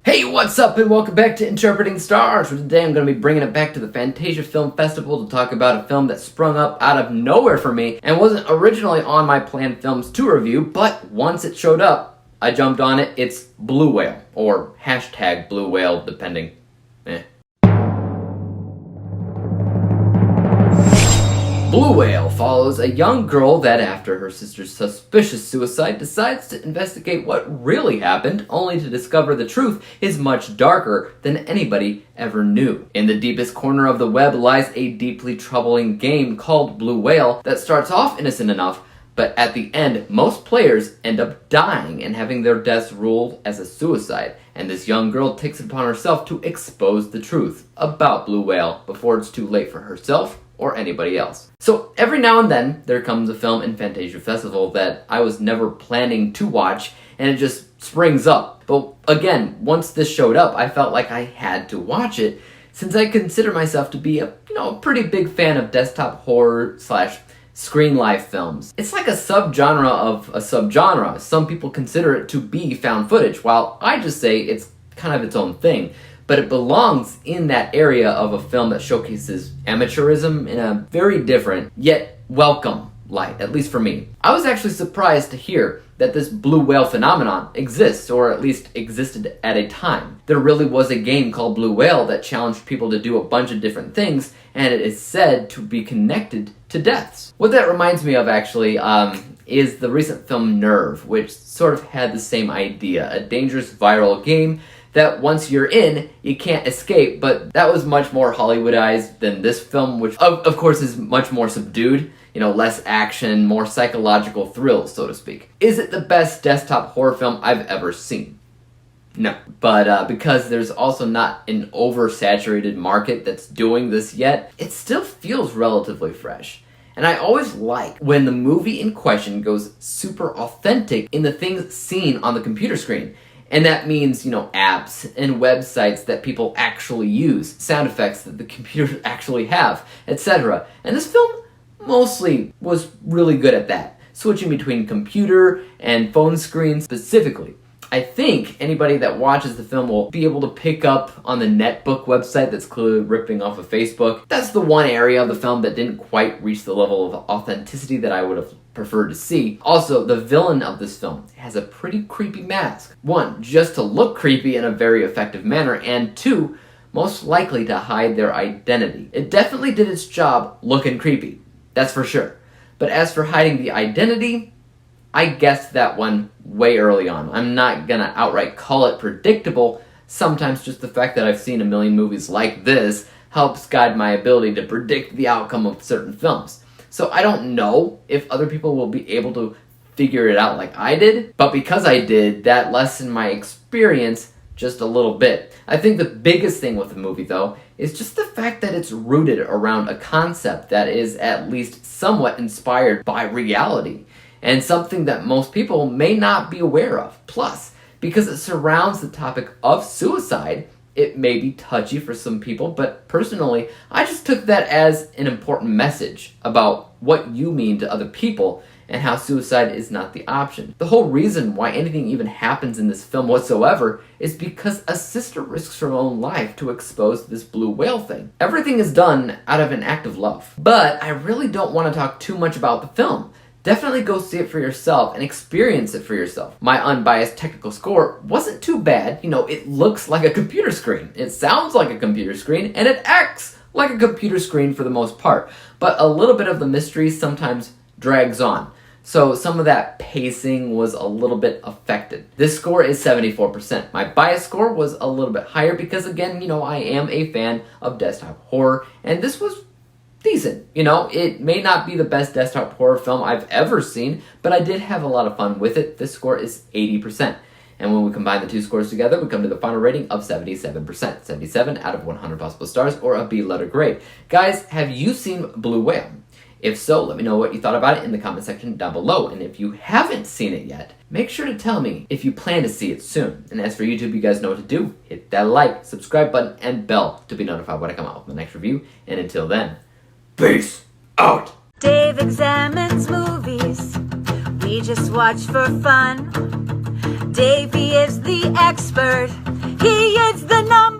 Hey, what's up, and welcome back to Interpreting Stars, where today I'm going to be bringing it back to the Fantasia Film Festival to talk about a film that sprung up out of nowhere for me and wasn't originally on my planned films to review, but once it showed up, I jumped on it. It's Blue Whale, or hashtag Blue Whale, depending. Blue Whale follows a young girl that, after her sister's suspicious suicide, decides to investigate what really happened, only to discover the truth is much darker than anybody ever knew. In the deepest corner of the web lies a deeply troubling game called Blue Whale that starts off innocent enough, but at the end, most players end up dying and having their deaths ruled as a suicide, and this young girl takes it upon herself to expose the truth about Blue Whale before it's too late for herself or anybody else. So every now and then, there comes a film in Fantasia Festival that I was never planning to watch, and it just springs up. But again, once this showed up, I felt like I had to watch it, since I consider myself to be a pretty big fan of desktop horror / screenlife films. It's like a subgenre of a subgenre. Some people consider it to be found footage, while I just say it's kind of its own thing. But it belongs in that area of a film that showcases amateurism in a very different, yet welcome light, at least for me. I was actually surprised to hear that this blue whale phenomenon exists, or at least existed at a time. There really was a game called Blue Whale that challenged people to do a bunch of different things, and it is said to be connected to deaths. What that reminds me of, actually, is the recent film Nerve, which sort of had the same idea. A dangerous viral game that once you're in, you can't escape, but that was much more Hollywoodized than this film, which of course is much more subdued, less action, more psychological thrills, so to speak. Is it the best desktop horror film I've ever seen? No. But because there's also not an oversaturated market that's doing this yet, it still feels relatively fresh. And I always like when the movie in question goes super authentic in the things seen on the computer screen. And that means, apps and websites that people actually use, sound effects that the computers actually have, etc. And this film mostly was really good at that, switching between computer and phone screens specifically. I think anybody that watches the film will be able to pick up on the netbook website that's clearly ripping off of Facebook. That's the one area of the film that didn't quite reach the level of authenticity that I would have preferred to see. Also, the villain of this film has a pretty creepy mask. One, just to look creepy in a very effective manner, and two, most likely to hide their identity. It definitely did its job looking creepy, that's for sure. But as for hiding the identity, I guessed that one way early on. I'm not gonna outright call it predictable. Sometimes just the fact that I've seen a million movies like this helps guide my ability to predict the outcome of certain films. So I don't know if other people will be able to figure it out like I did, but because I did, that lessened my experience just a little bit. I think the biggest thing with the movie, though, is just the fact that it's rooted around a concept that is at least somewhat inspired by reality, and something that most people may not be aware of. Plus, because it surrounds the topic of suicide, it may be touchy for some people, but personally, I just took that as an important message about what you mean to other people and how suicide is not the option. The whole reason why anything even happens in this film whatsoever is because a sister risks her own life to expose this blue whale thing. Everything is done out of an act of love. But I really don't want to talk too much about the film. Definitely go see it for yourself and experience it for yourself. My unbiased technical score wasn't too bad. It looks like a computer screen. It sounds like a computer screen, and it acts like a computer screen for the most part. But a little bit of the mystery sometimes drags on. So some of that pacing was a little bit affected. This score is 74%. My bias score was a little bit higher because, again, I am a fan of desktop horror, and this was decent. It may not be the best desktop horror film I've ever seen, but I did have a lot of fun with it. This score is 80%. And when we combine the two scores together, we come to the final rating of 77%. 77 out of 100 possible stars, or a B letter grade. Guys, have you seen Blue Whale? If so, let me know what you thought about it in the comment section down below. And if you haven't seen it yet, make sure to tell me if you plan to see it soon. And as for YouTube, you guys know what to do. Hit that like, subscribe button, and bell to be notified when I come out with my next review. And until then, peace out! Dave examines movies we just watch for fun. Davey is the expert. He is the number